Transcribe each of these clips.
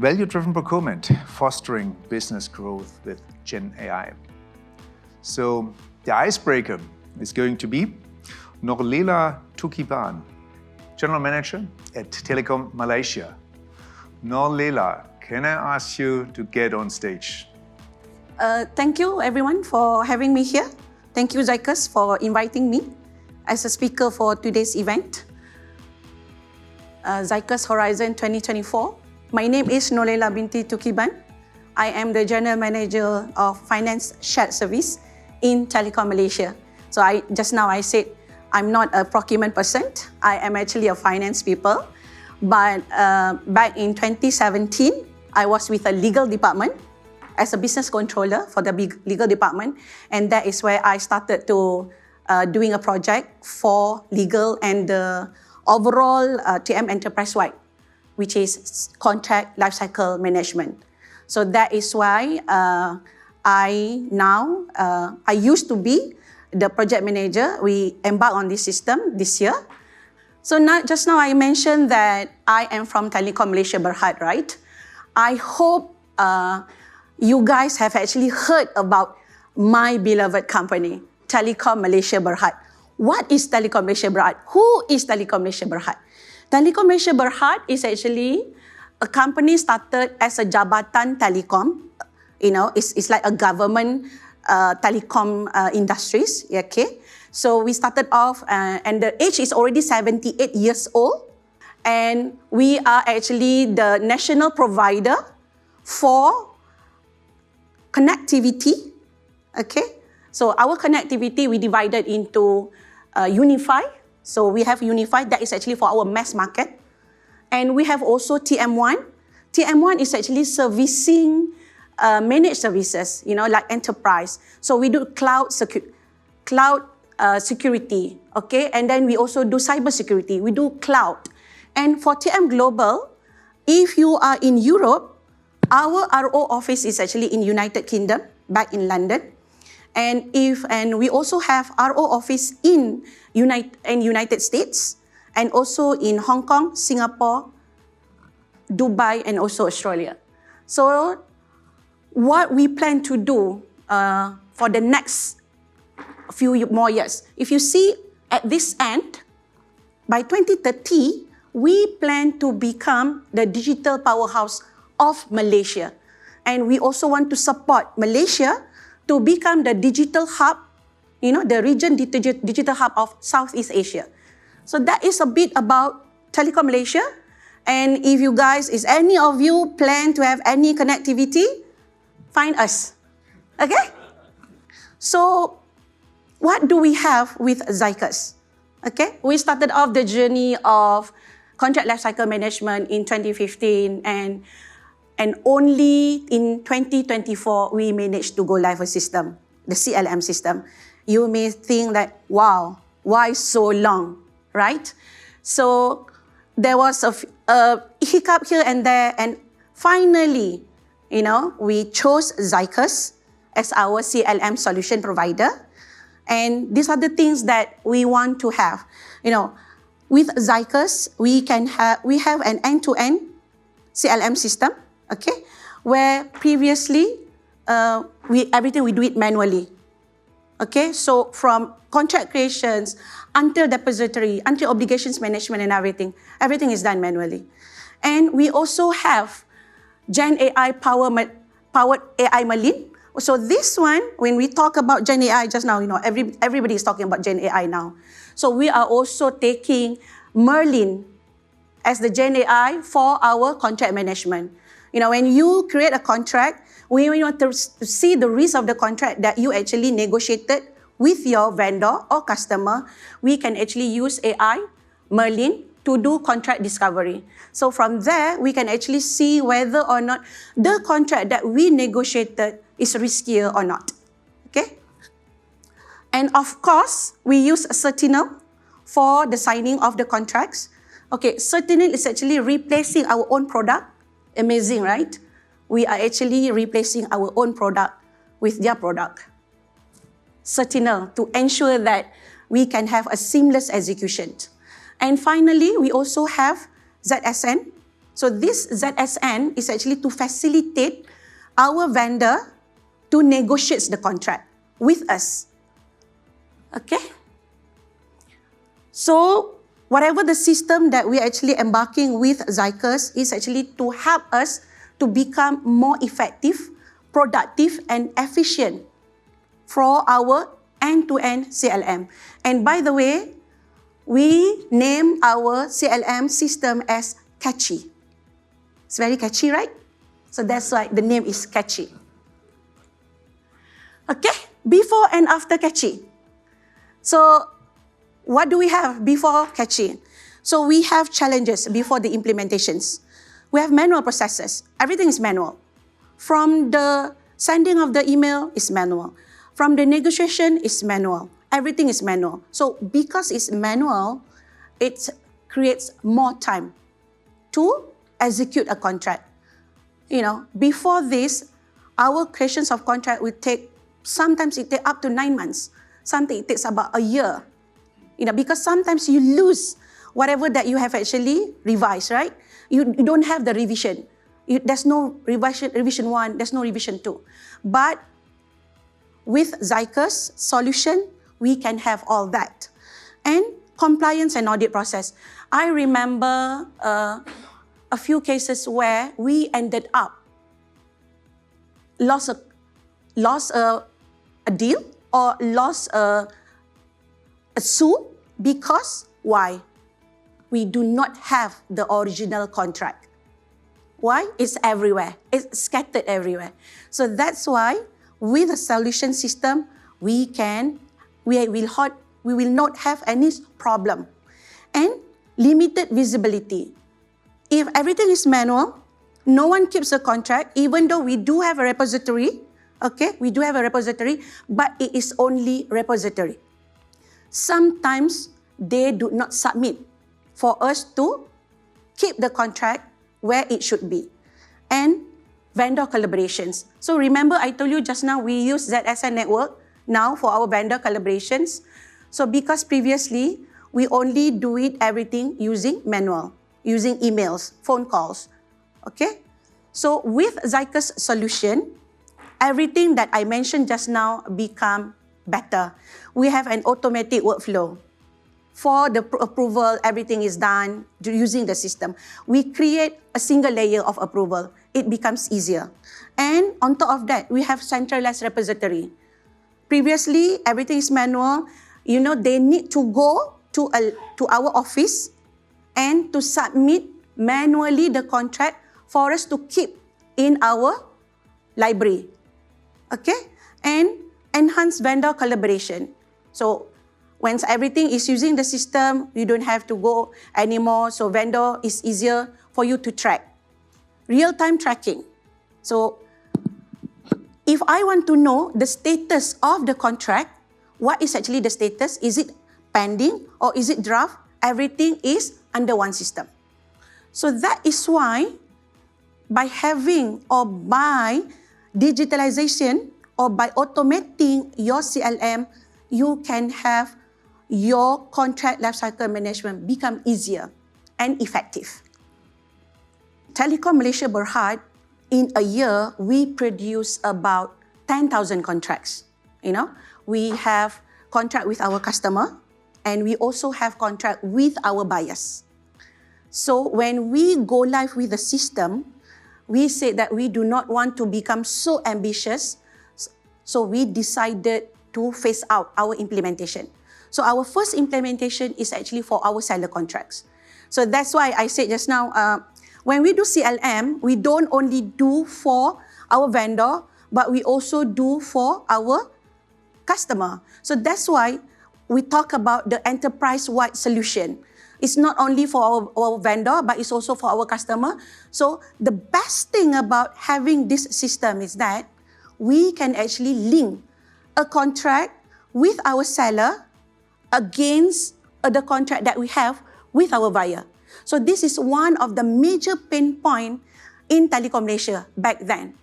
Value-driven procurement, fostering business growth with GenAI. So the icebreaker is going to be Norlela Tukipan, General Manager at Telekom Malaysia. Norlela, can I ask you to get on stage? Thank you everyone for having me here. Thank you Zycus for inviting me as a speaker for today's event. Zycus Horizon 2024. My name is Norlela binti Tukipan. I am the General Manager of Finance Shared Service in Telekom Malaysia. So just now I said I'm not a procurement person. I am actually a finance people. But back in 2017, I was with a legal department as a business controller for the legal department. And that is where I started to doing a project for legal and the overall TM enterprise-wide, which is contract lifecycle management. So that is why I used to be the project manager. We embarked on this system this year. So just now I mentioned that I am from Telekom Malaysia Berhad, right? I hope you guys have actually heard about my beloved company, Telekom Malaysia Berhad. What is Telekom Malaysia Berhad? Who is Telekom Malaysia Berhad? Telekom Malaysia Berhad is actually a company started as a Jabatan Telekom. You know, it's like a government telecom industries, okay? So we started off and the age is already 78 years old. And we are actually the national provider for connectivity, okay? So our connectivity, we divided into Unify. So we have Unify, that is actually for our mass market. And we have also TM1. TM1 is actually servicing managed services, you know, like enterprise. So we do cloud security, okay? And then we also do cyber security. We do cloud. And for TM Global, if you are in Europe, our RO office is actually in United Kingdom, back in London. And we also have RO office in United States, and also in Hong Kong, Singapore, Dubai, and also Australia. So what we plan to do for the next few more years, if you see at this end, by 2030, we plan to become the digital powerhouse of Malaysia. And we also want to support Malaysia to become the digital hub, you know, the region digital hub of Southeast Asia. So that is a bit about Telekom Malaysia. And if you guys, is any of you plan to have any connectivity, find us, okay? So what do we have with Zycus? Okay, we started off the journey of contract lifecycle management in 2015, and only in 2024, we managed to go live a system, the CLM system. You may think that, wow, why so long, right? So there was a hiccup here and there, and finally, you know, we chose Zycus as our CLM solution provider. And these are the things that we want to have. You know, with Zycus, we have an end-to-end CLM system, okay, where previously everything we do it manually. Okay, so from contract creations until depository, until obligations management and everything is done manually. And we also have GenAI powered AI Merlin. So this one, when we talk about GenAI just now, you know, everybody is talking about GenAI now. So we are also taking Merlin as the GenAI for our contract management. You know, when you create a contract, we want to see the risk of the contract that you actually negotiated with your vendor or customer. We can actually use AI, Merlin, to do contract discovery. So from there, we can actually see whether or not the contract that we negotiated is riskier or not, okay? And of course, we use Certinal for the signing of the contracts. Okay, Certinal is actually replacing our own product. Amazing, right? We are actually replacing our own product with their product. Certinal, to ensure that we can have a seamless execution. And finally, we also have ZSN So this ZSN is actually to facilitate our vendor to negotiate the contract with us. Okay? So whatever the system that we're actually embarking with Zycus is actually to help us to become more effective, productive, and efficient for our end-to-end CLM. And by the way, we name our CLM system as catchy. It's very catchy, right? So that's why the name is catchy. Okay, before and after catchy. So what do we have before catchy? So we have challenges before the implementations. We have manual processes. Everything is manual. From the sending of the email is manual. From the negotiation is manual. Everything is manual. So because it's manual, it creates more time to execute a contract. Before this, our creations of contract will take, sometimes it takes up to 9 months. Sometimes it takes about a year. Because sometimes you lose whatever that you have actually revised, right? You don't have the revision. There's no revision 1, there's no revision 2. But with Zycus solution, we can have all that. And compliance and audit process. I remember a few cases where we ended up lost a deal or lost a suit because why? We do not have the original contract. Why? It's everywhere. It's scattered everywhere. So that's why with a solution system, we will not have any problem. And limited visibility. If everything is manual, no one keeps a contract, even though we do have a repository, okay? We do have a repository, but it is only repository. Sometimes they do not submit for us to keep the contract where it should be. And vendor collaborations. So remember I told you just now we use ZSN network now for our vendor collaborations. So because previously we only do it everything using manual, using emails, phone calls. Okay? So with Zycus solution, everything that I mentioned just now become better. We have an automatic workflow. For the approval, everything is done using the system. We create a single layer of approval. It becomes easier. And on top of that, we have centralized repository. Previously, everything is manual. They need to go to our office and to submit manually the contract for us to keep in our library. Okay? And enhance vendor collaboration. So once everything is using the system, you don't have to go anymore. So vendor is easier for you to track. Real-time tracking. So if I want to know the status of the contract, what is actually the status? Is it pending or is it draft? Everything is under one system. So that is why by having or by digitalization or by automating your CLM, you can have your contract lifecycle management become easier and effective. Telekom Malaysia Berhad, in a year, we produce about 10,000 contracts. We have contract with our customer and we also have contract with our buyers. So when we go live with the system, we said that we do not want to become so ambitious. So we decided to phase out our implementation. So our first implementation is actually for our seller contracts. So that's why I said just now, when we do CLM, we don't only do for our vendor, but we also do for our customer. So that's why we talk about the enterprise-wide solution. It's not only for our vendor, but it's also for our customer. So the best thing about having this system is that we can actually link a contract with our seller against the contract that we have with our buyer. So this is one of the major pain points in Telekom Malaysia back then.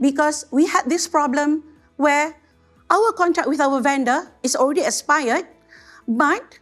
Because we had this problem where our contract with our vendor is already expired, but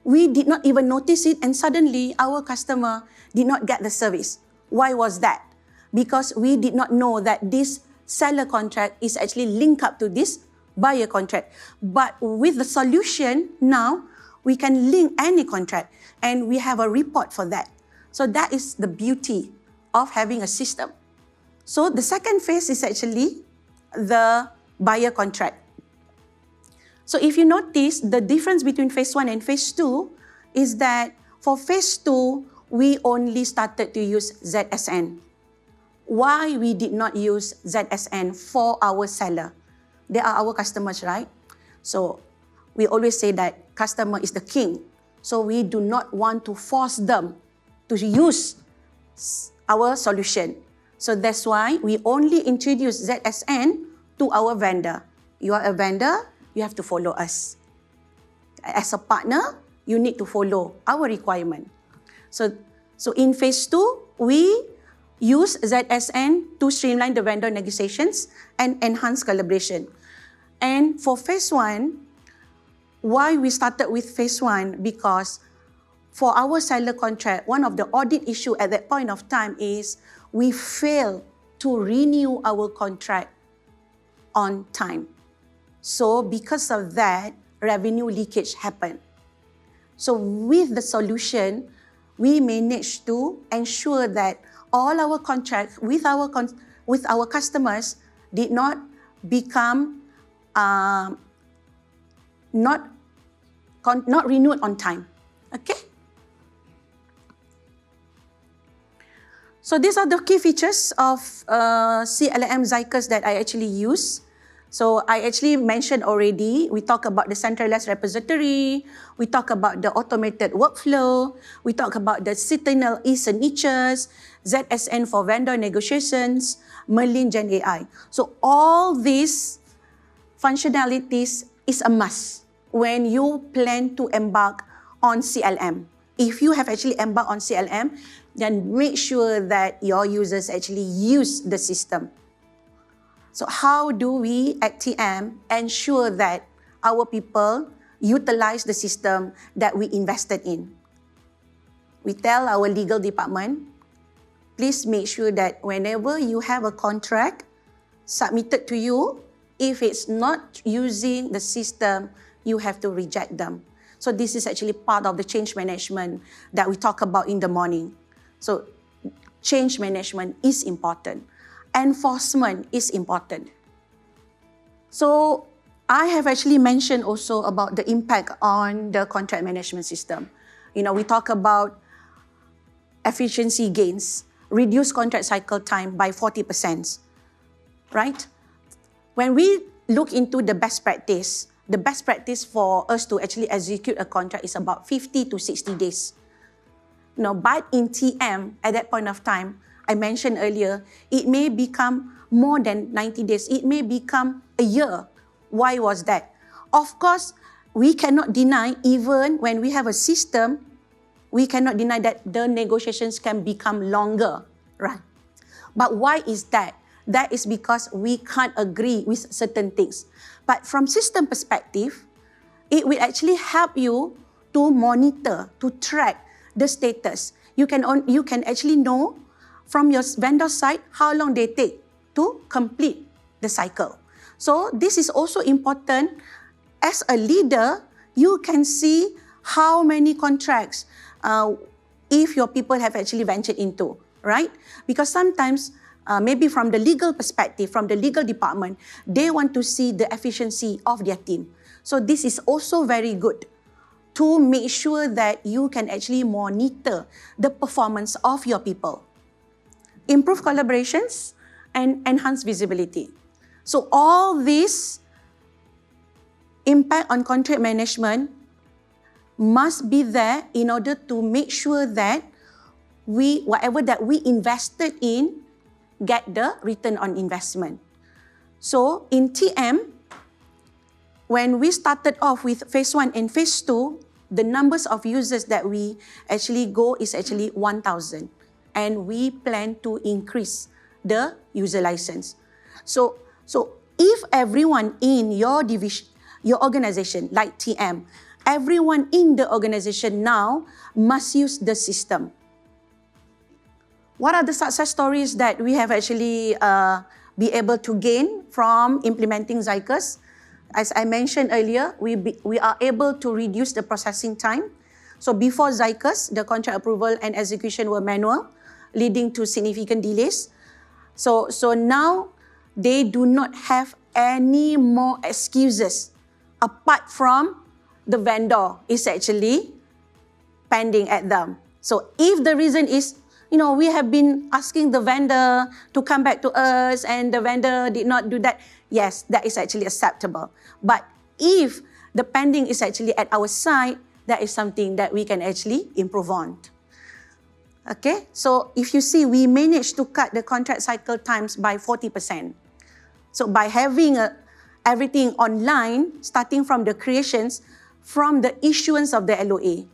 we did not even notice it and suddenly our customer did not get the service. Why was that? Because we did not know that this seller contract is actually linked up to this buyer contract. But with the solution now, we can link any contract and we have a report for that. So that is the beauty of having a system. So the second phase is actually the buyer contract. So if you notice, the difference between phase 1 and phase 2 is that for phase 2, we only started to use ZSN. Why we did not use ZSN for our seller? They are our customers, right? So we always say that customer is the king. So we do not want to force them to use our solution. So that's why we only introduce ZSN to our vendor. You are a vendor, you have to follow us. As a partner, you need to follow our requirement. So in phase 2, we use ZSN to streamline the vendor negotiations and enhance collaboration. And for phase 1, why we started with phase 1? Because for our seller contract, one of the audit issue at that point of time is we failed to renew our contract on time. So because of that, revenue leakage happened. So with the solution, we managed to ensure that all our contracts with our customers did not become not renewed on time. Okay? So these are the key features of CLM Zycus that I actually use. So I actually mentioned already, we talk about the centralized repository, we talk about the automated workflow, we talk about the Certinal eSignatures, ZSN for vendor negotiations, Merlin GenAI. So all these functionalities is a must when you plan to embark on CLM. If you have actually embarked on CLM, then make sure that your users actually use the system. So how do we at TM ensure that our people utilize the system that we invested in? We tell our legal department, please make sure that whenever you have a contract submitted to you, if it's not using the system, you have to reject them. So this is actually part of the change management that we talk about in the morning. So change management is important. Enforcement is important. So I have actually mentioned also about the impact on the contract management system. You know, we talk about efficiency gains, reduce contract cycle time by 40%, right? When we look into the best practice for us to actually execute a contract is about 50 to 60 days. No, but in TM, at that point of time, I mentioned earlier, it may become more than 90 days. It may become a year. Why was that? Of course, we cannot deny, even when we have a system, we cannot deny that the negotiations can become longer, right? But why is that? That is because we can't agree with certain things. But from system perspective, it will actually help you to monitor, to track the status. You can actually know from your vendor side how long they take to complete the cycle. So this is also important. As a leader, you can see how many contracts if your people have actually ventured into, right? Because sometimes, maybe from the legal perspective, from the legal department, they want to see the efficiency of their team. So this is also very good to make sure that you can actually monitor the performance of your people. Improve collaborations and enhance visibility. So all this impact on contract management must be there in order to make sure that whatever that we invested in get the return on investment. So in TM, when we started off with phase 1 and phase 2, the numbers of users that we actually go is actually 1,000. And we plan to increase the user license. So if everyone in your division, your organization, like TM, everyone in the organization now must use the system. What are the success stories that we have actually be able to gain from implementing Zycus? As I mentioned earlier, we are able to reduce the processing time. So before Zycus, the contract approval and execution were manual, leading to significant delays. So now they do not have any more excuses apart from the vendor is actually pending at them. So if the reason is, we have been asking the vendor to come back to us and the vendor did not do that, yes, that is actually acceptable. But if the pending is actually at our side, that is something that we can actually improve on. Okay, so if you see, we managed to cut the contract cycle times by 40%. So by having everything online, starting from the creations, from the issuance of the LOA,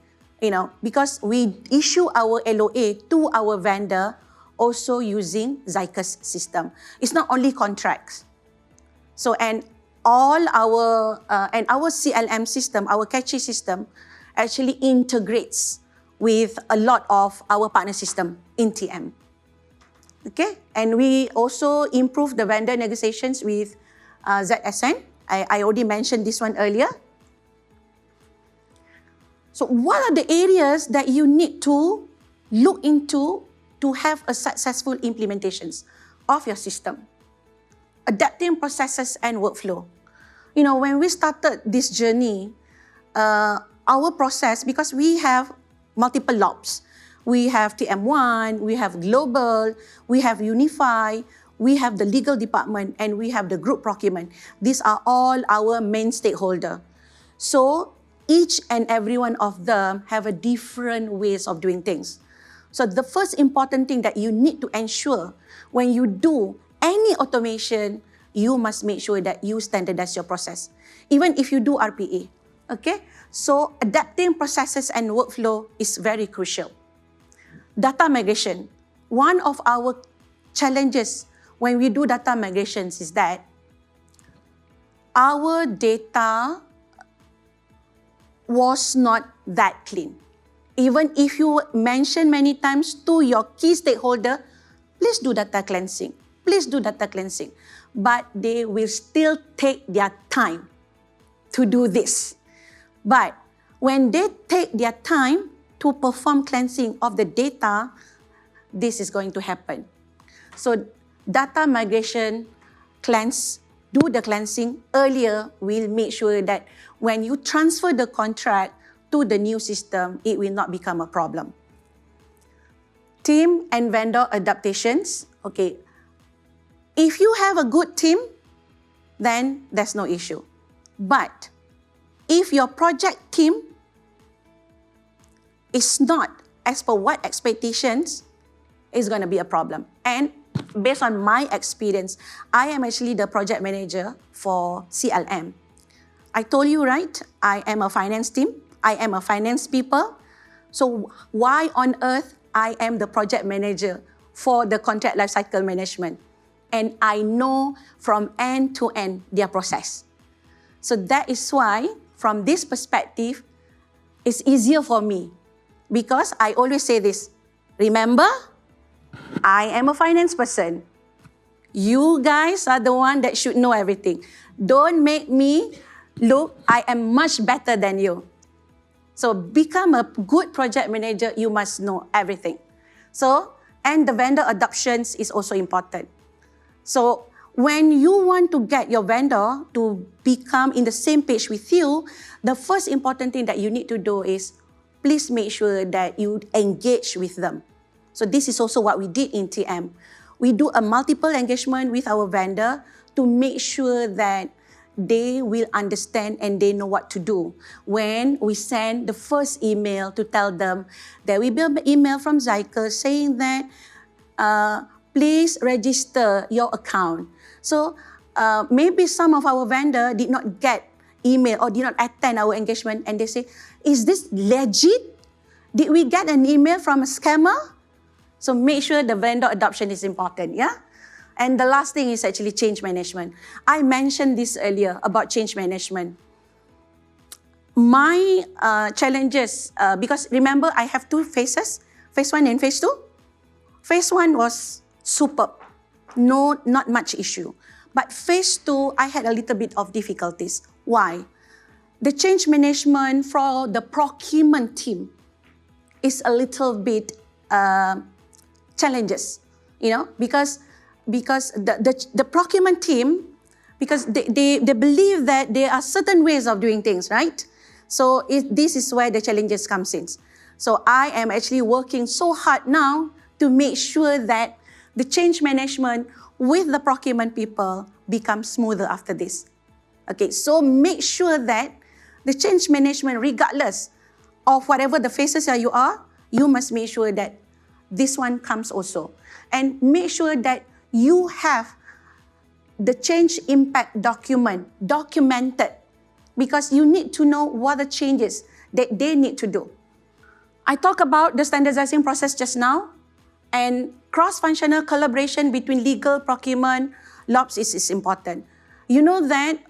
because we issue our LOA to our vendor also using Zycus system. It's not only contracts. So, and all our CLM system, our catchy system, actually integrates with a lot of our partner system in TM. Okay, and we also improve the vendor negotiations with ZSN. I already mentioned this one earlier. So what are the areas that you need to look into to have a successful implementations of your system? Adapting processes and workflow. When we started this journey, our process, because we have multiple LOPs. We have TM1, we have Global, we have Unify, we have the legal department, and we have the group procurement. These are all our main stakeholders. So each and every one of them have a different ways of doing things. So the first important thing that you need to ensure when you do any automation, you must make sure that you standardize your process, even if you do RPA. Okay? So adapting processes and workflow is very crucial. Data migration. One of our challenges when we do data migrations is that our data was not that clean. Even if you mention many times to your key stakeholder, please do data cleansing. Please do data cleansing. But they will still take their time to do this. But when they take their time to perform cleansing of the data, this is going to happen. So data migration, do the cleansing earlier will make sure that when you transfer the contract to the new system, it will not become a problem. Team and vendor adaptations. Okay, if you have a good team, then there's no issue. But if your project team is not as per what expectations, it's going to be a problem. And based on my experience, I am actually the project manager for CLM. I told you, right? I am a finance team. I am a finance people. So why on earth I am the project manager for the contract lifecycle management? And I know from end to end their process. So that is why, from this perspective, it's easier for me. Because I always say this, remember, I am a finance person. You guys are the one that should know everything. Don't make me look, I am much better than you. So become a good project manager, you must know everything. So, and the vendor adoptions is also important. So when you want to get your vendor to become in the same page with you, the first important thing that you need to do is please make sure that you engage with them. So this is also what we did in TM. We do a multiple engagement with our vendor to make sure that they will understand and they know what to do. When we send the first email to tell them, there will be an email from Zycus saying that, please register your account. So maybe some of our vendor did not get email or did not attend our engagement and they say, is this legit? Did we get an email from a scammer? So make sure the vendor adoption is important, yeah? And the last thing is actually change management. I mentioned this earlier about change management. My challenges, because remember I have two phases, phase 1 and phase 2. Phase 1 was superb. No, not much issue. But phase 2, I had a little bit of difficulties. Why? The change management for the procurement team is a little bit challenges, because the procurement team, because they believe that there are certain ways of doing things, right? So this is where the challenges comes in. So I am actually working so hard now to make sure that the change management with the procurement people becomes smoother after this. Okay, so make sure that the change management, regardless of whatever the phases that you are, you must make sure that this one comes also. And make sure that you have the change impact document documented, because you need to know what the changes that they need to do. I talked about the standardizing process just now, and cross-functional collaboration between legal, procurement, LOPS is important. You know that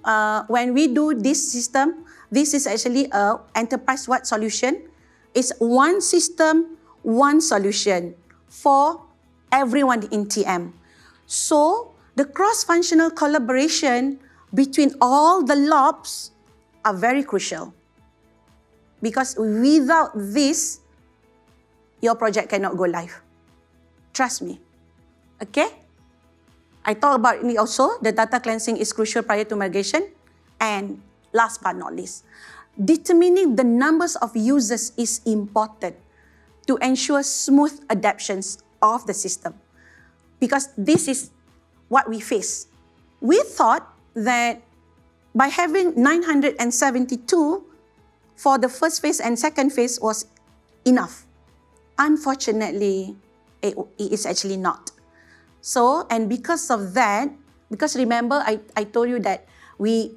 when we do this system, this is actually an enterprise-wide solution. It's one system, one solution for everyone in TM. So the cross-functional collaboration between all the LOPS are very crucial. Because without this, your project cannot go live. Trust me. Okay? I talked about it also, the data cleansing is crucial prior to migration. And last but not least, determining the numbers of users is important to ensure smooth adaptations of the system. Because this is what we face. We thought that by having 972 for the first phase and second phase was enough. Unfortunately, it is actually not. So, and because of that, because remember I told you that we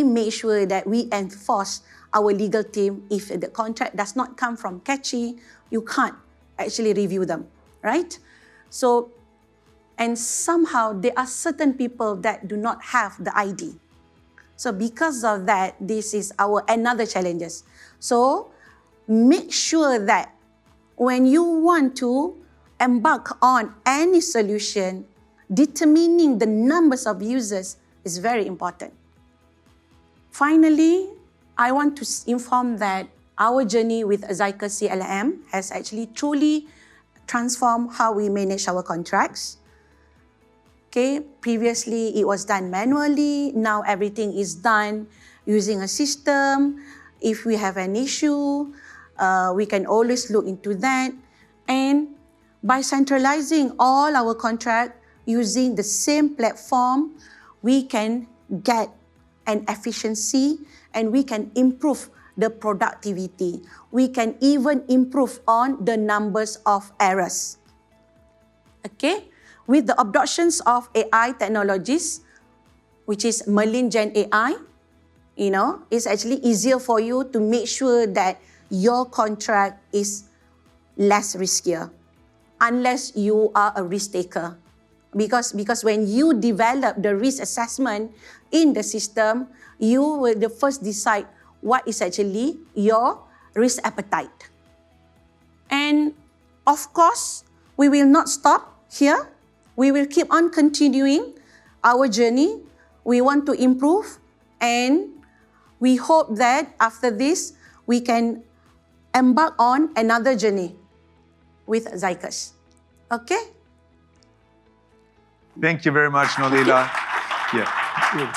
make sure that we enforce our legal team. If the contract does not come from Catchy, you can't actually review them, right? So, and somehow there are certain people that do not have the ID. So because of that, this is our another challenges. So make sure that when you want to embark on any solution, determining the numbers of users is very important. Finally, I want to inform that our journey with Zycus CLM has actually truly transformed how we manage our contracts. Okay, previously it was done manually, now everything is done using a system. If we have an issue, we can always look into that. And by centralizing all our contract using the same platform, we can get an efficiency and we can improve the productivity. We can even improve on the numbers of errors. Okay? With the adoptions of AI technologies, which is Merlin GenAI, it's actually easier for you to make sure that your contract is less riskier, unless you are a risk taker. Because when you develop the risk assessment in the system, you will first decide what is actually your risk appetite. And of course, we will not stop here. We will keep on continuing our journey. We want to improve, and we hope that after this, we can embark on another journey with Zycus. Okay? Thank you very much, Norlela. Yeah.